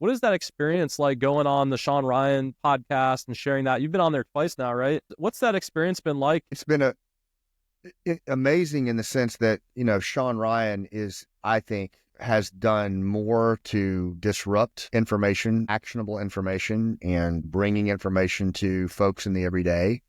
What is that experience like going on the Shawn Ryan podcast and sharing that? You've been on there twice now, right? What's that experience been like? It's been amazing in the sense that, Shawn Ryan I think, has done more to disrupt information, actionable information, and bringing information to folks in the everyday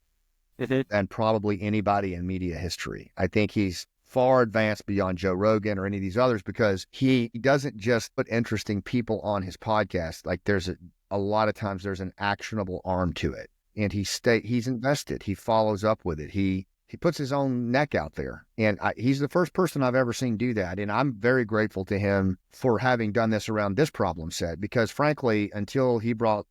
than probably anybody in media history. I think he's far advanced beyond Joe Rogan or any of these others because he doesn't just put interesting people on his podcast. Like there's a lot of times there's an actionable arm to it, and he's invested. He follows up with it. He puts his own neck out there, and he's the first person I've ever seen do that. And I'm very grateful to him for having done this around this problem set, because frankly, until he brought,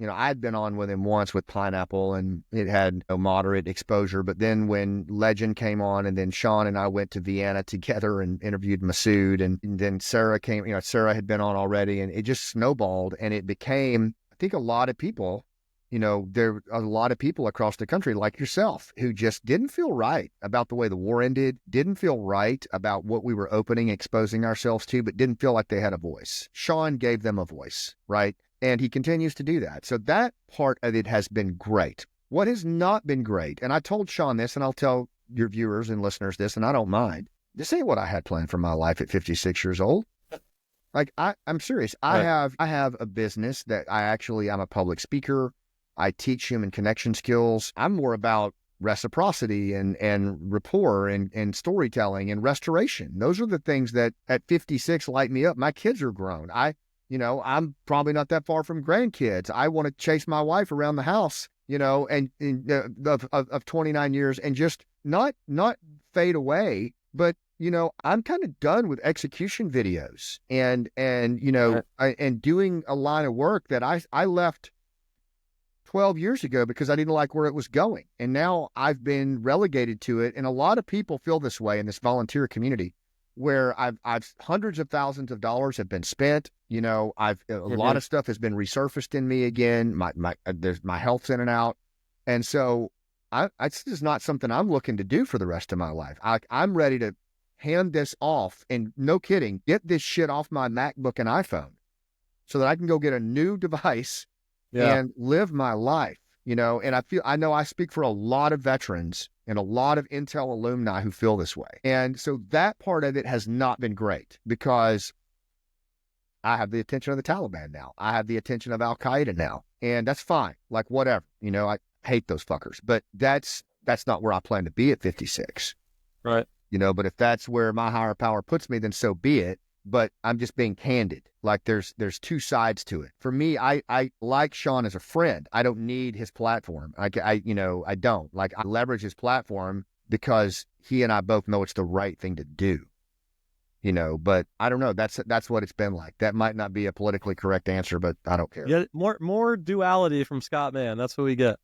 I'd been on with him once with Pineapple and it had moderate exposure. But then when Legend came on, and then Shawn and I went to Vienna together and interviewed Masood, and then Sarah came, Sarah had been on already, and it just snowballed, and it became, I think a lot of people, there are a lot of people across the country like yourself who just didn't feel right about the way the war ended, didn't feel right about what we were opening, exposing ourselves to, but didn't feel like they had a voice. Shawn gave them a voice, right? And he continues to do that. So that part of it has been great. What has not been great, and I told Shawn this, and I'll tell your viewers and listeners this, and I don't mind, this ain't what I had planned for my life at 56 years old. Like, I'm serious. Right. I have a business that I'm a public speaker. I teach human connection skills. I'm more about reciprocity and rapport and storytelling and restoration. Those are the things that at 56 light me up. My kids are grown. I'm probably not that far from grandkids. I want to chase my wife around the house, of 29 years and just not fade away. But, I'm kind of done with execution videos and doing a line of work that I left 12 years ago because I didn't like where it was going. And now I've been relegated to it. And a lot of people feel this way in this volunteer community where I've hundreds of thousands of dollars have been spent. A lot of stuff has been resurfaced in me again. My health's in and out. And so this is not something I'm looking to do for the rest of my life. I'm ready to hand this off and, no kidding, get this shit off my MacBook and iPhone so that I can go get a new device and live my life, and I know I speak for a lot of veterans and a lot of Intel alumni who feel this way. And so that part of it has not been great because I have the attention of the Taliban now. I have the attention of Al Qaeda now, and that's fine. Like, whatever, I hate those fuckers, but that's not where I plan to be at 56. Right. But if that's where my higher power puts me, then so be it. But I'm just being candid. Like there's two sides to it. For me, I like Shawn as a friend. I don't need his platform. I don't. Like, I leverage his platform because he and I both know it's the right thing to do. But I don't know. That's what it's been like. That might not be a politically correct answer, but I don't care. Yeah, more duality from Scott Mann. That's what we get.